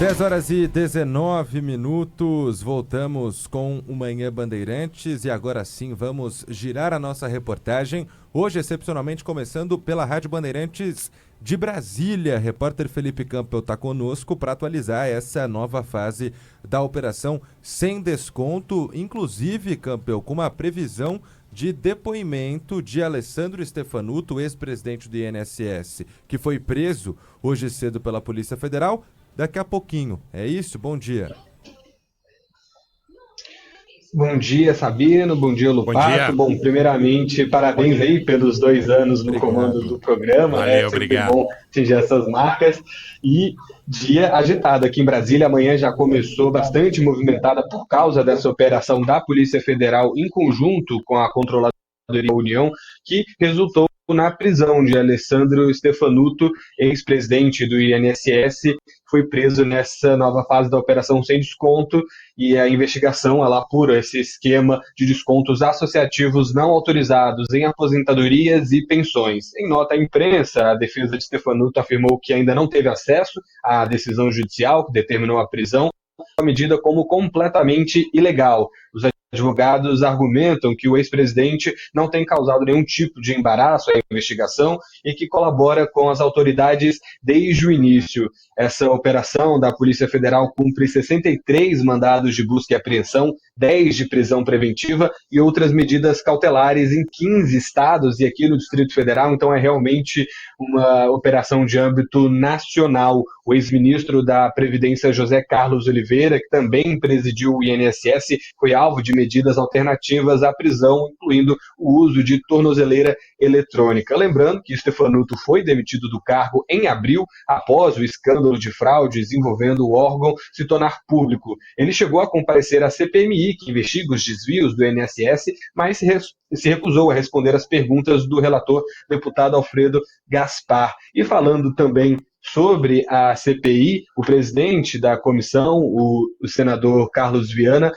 10h19, voltamos com o Manhã Bandeirantes e agora sim vamos girar a nossa reportagem, hoje excepcionalmente começando pela Rádio Bandeirantes de Brasília. Repórter Felipe Campbell está conosco para atualizar essa nova fase da operação sem desconto, inclusive, Campbell, com uma previsão de depoimento de Alessandro Stefanuto, ex-presidente do INSS, que foi preso hoje cedo pela Polícia Federal. Daqui a pouquinho. É isso? Bom dia. Bom dia, Sabino. Bom dia, Lupato. Bom, primeiramente, parabéns aí pelos 2 anos no comando do programa. Valeu, É sempre obrigado. bom atingir essas marcas. E dia agitado aqui em Brasília. Amanhã já começou bastante movimentada por causa dessa operação da Polícia Federal em conjunto com a Controladoria da União, que resultou na prisão de Alessandro Stefanuto, ex-presidente do INSS, foi preso nessa nova fase da operação sem desconto, e a investigação ela apura esse esquema de descontos associativos não autorizados em aposentadorias e pensões. Em nota à imprensa, a defesa de Stefanuto afirmou que ainda não teve acesso à decisão judicial que determinou a prisão, a medida como completamente ilegal. Os advogados argumentam que o ex-presidente não tem causado nenhum tipo de embaraço à investigação e que colabora com as autoridades desde o início. Essa operação da Polícia Federal cumpre 63 mandados de busca e apreensão, 10 de prisão preventiva e outras medidas cautelares em 15 estados e aqui no Distrito Federal, então é realmente uma operação de âmbito nacional. O ex-ministro da Previdência, José Carlos Oliveira, que também presidiu o INSS, foi alvo de medidas alternativas à prisão, incluindo o uso de tornozeleira eletrônica. Lembrando que Stefanuto foi demitido do cargo em abril, após o escândalo de fraudes envolvendo o órgão se tornar público. Ele chegou a comparecer à CPMI, que investiga os desvios do INSS, mas se recusou a responder às perguntas do relator, deputado Alfredo Gaspar. E falando também sobre a CPI, o presidente da comissão, o senador Carlos Viana,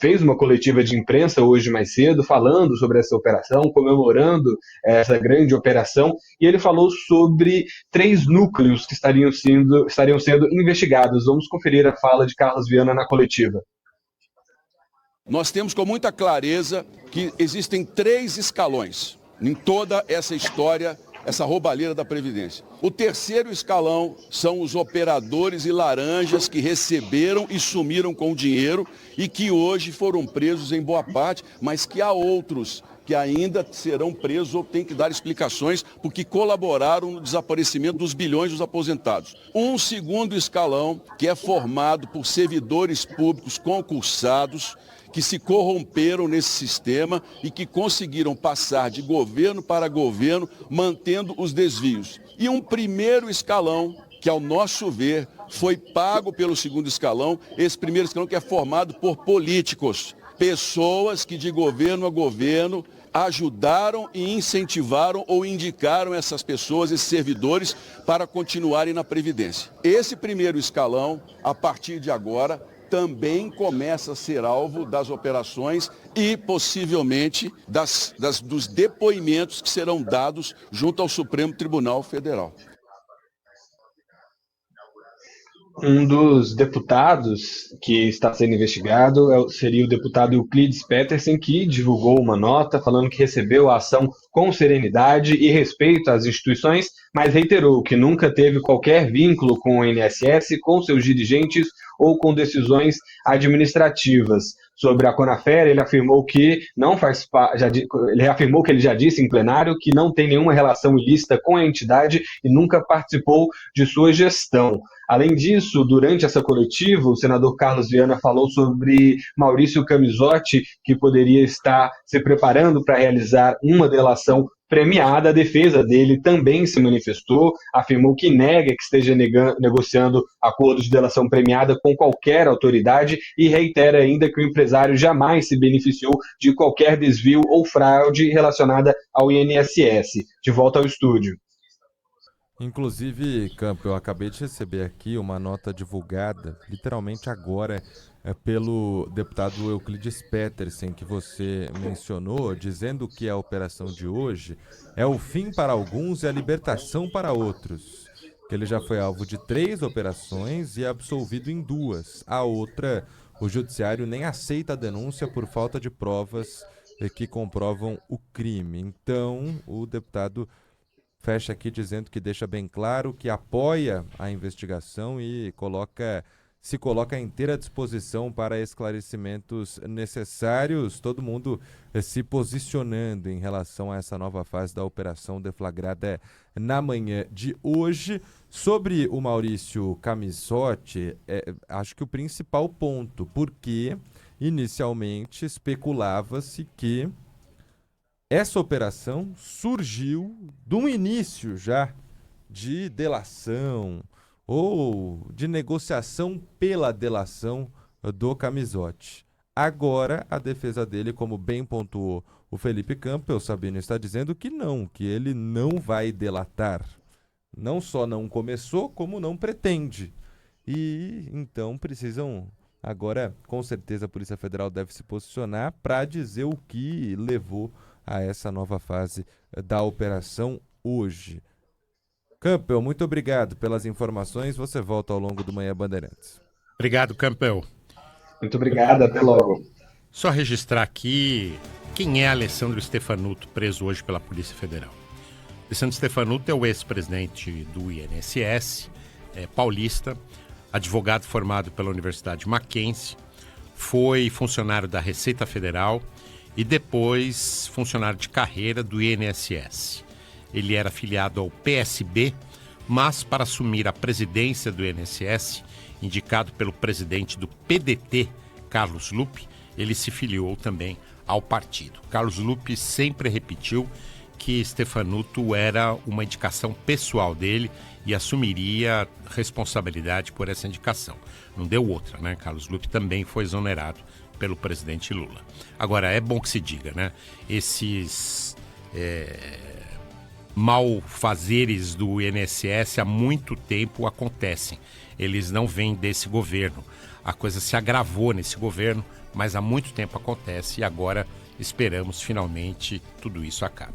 fez uma coletiva de imprensa hoje mais cedo, falando sobre essa operação, comemorando essa grande operação, e ele falou sobre 3 núcleos que estariam sendo investigados. Vamos conferir a fala de Carlos Viana na coletiva. Nós temos com muita clareza que existem 3 escalões em toda essa história, essa roubalheira da Previdência. O terceiro escalão são os operadores e laranjas que receberam e sumiram com o dinheiro e que hoje foram presos em boa parte, mas que há outros que ainda serão presos ou têm que dar explicações porque colaboraram no desaparecimento dos bilhões dos aposentados. Um segundo escalão que é formado por servidores públicos concursados que se corromperam nesse sistema e que conseguiram passar de governo para governo, mantendo os desvios. E um primeiro escalão, que ao nosso ver foi pago pelo segundo escalão, esse primeiro escalão que é formado por políticos, pessoas que de governo a governo ajudaram e incentivaram ou indicaram essas pessoas, esses servidores, para continuarem na Previdência. Esse primeiro escalão, a partir de agora, também começa a ser alvo das operações e, possivelmente, dos depoimentos que serão dados junto ao Supremo Tribunal Federal. Um dos deputados que está sendo investigado seria o deputado Euclides Petersen, que divulgou uma nota falando que recebeu a ação com serenidade e respeito às instituições, mas reiterou que nunca teve qualquer vínculo com o INSS, com seus dirigentes ou com decisões administrativas. Sobre a Conafera, ele afirmou que ele já disse em plenário que não tem nenhuma relação ilícita com a entidade e nunca participou de sua gestão. Além disso, durante essa coletiva, o senador Carlos Viana falou sobre Maurício Camisotti, que poderia estar se preparando para realizar uma delação premiada. A defesa dele também se manifestou, afirmou que nega que esteja negociando acordo de delação premiada com qualquer autoridade e reitera ainda que o empresário jamais se beneficiou de qualquer desvio ou fraude relacionada ao INSS. De volta ao estúdio. Inclusive, Campo, eu acabei de receber aqui uma nota divulgada, literalmente agora, pelo deputado Euclides Petersen, que você mencionou, dizendo que a operação de hoje é o fim para alguns e a libertação para outros. Ele já foi alvo de 3 operações e absolvido em 2. A outra, o judiciário nem aceita a denúncia por falta de provas que comprovam o crime. Então, o deputado fecha aqui dizendo que deixa bem claro que apoia a investigação e se coloca à inteira disposição para esclarecimentos necessários, todo mundo se posicionando em relação a essa nova fase da operação deflagrada na manhã de hoje. Sobre o Maurício Camisotti, acho que o principal ponto, porque inicialmente especulava-se que essa operação surgiu de um início já de delação, ou de negociação pela delação do Camisotti. Agora, a defesa dele, como bem pontuou o Felipe Campbell, Sabino está dizendo que não, que ele não vai delatar. Não só não começou, como não pretende. E então precisam, agora, com certeza a Polícia Federal deve se posicionar para dizer o que levou a essa nova fase da operação hoje. Campbell, muito obrigado pelas informações. Você volta ao longo do Manhã Bandeirantes. Obrigado, Campbell. Muito obrigado, até logo. Só registrar aqui quem é Alessandro Stefanuto, preso hoje pela Polícia Federal. Alessandro Stefanuto é o ex-presidente do INSS, paulista, advogado formado pela Universidade Mackenzie, foi funcionário da Receita Federal e depois funcionário de carreira do INSS. Ele era afiliado ao PSB, mas para assumir a presidência do INSS, indicado pelo presidente do PDT, Carlos Lupe, ele se filiou também ao partido. Carlos Lupe sempre repetiu que Stefanuto era uma indicação pessoal dele e assumiria responsabilidade por essa indicação. Não deu outra, né? Carlos Lupe também foi exonerado pelo presidente Lula. Agora, é bom que se diga, né? Esses malfazeres do INSS há muito tempo acontecem. Eles não vêm desse governo. A coisa se agravou nesse governo, mas há muito tempo acontece e agora esperamos finalmente tudo isso acabe.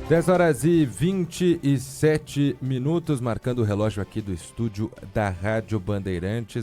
10h27, marcando o relógio aqui do estúdio da Rádio Bandeirantes.